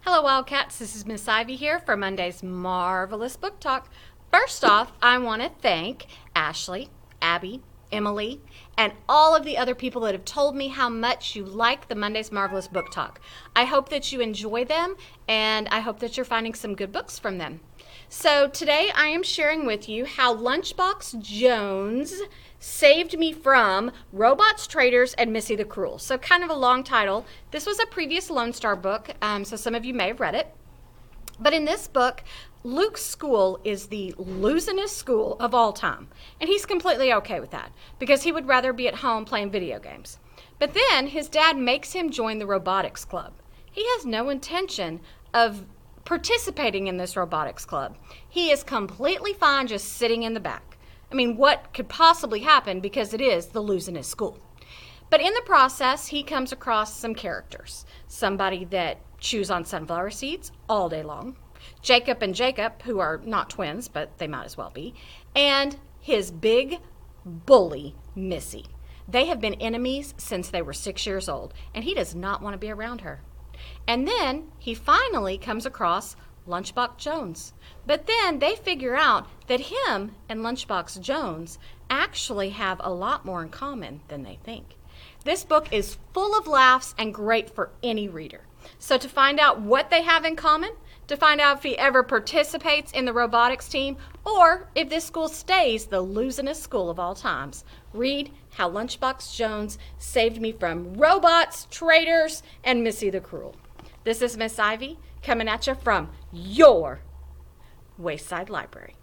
Hello Wildcats, this is Miss Ivy here for Monday's Marvelous Book Talk. First off, I want to thank Ashley, Abby, Emily, and all of the other people that have told me how much you like the Monday's Marvelous Book Talk. I hope that you enjoy them, and I hope that you're finding some good books from them. So today I am sharing with you how Lunchbox Jones saved me from Robots, Traitors, and Missy the Cruel. So kind of a long title. This was a previous Lone Star book, so some of you may have read it. But in this book, Luke's school is the losinest school of all time. And he's completely okay with that because he would rather be at home playing video games. But then his dad makes him join the robotics club. He has no intention of participating in this robotics club. He is completely fine just sitting in the back. I mean, what could possibly happen because it is the losinest school? But in the process, he comes across some characters. Somebody that chews on sunflower seeds all day long. Jacob and Jacob, who are not twins, but they might as well be. And his big bully, Missy. They have been enemies since they were 6 years old, and he does not want to be around her. And then he finally comes across Lunchbox Jones. But then they figure out that him and Lunchbox Jones actually have a lot more in common than they think. This book is full of laughs and great for any reader. So to find out what they have in common, to find out if he ever participates in the robotics team, or if this school stays the losinest school of all times, read How Lunchbox Jones Saved Me from Robots, Traitors, and Missy the Cruel. This is Miss Ivy coming at you from your Wayside Library.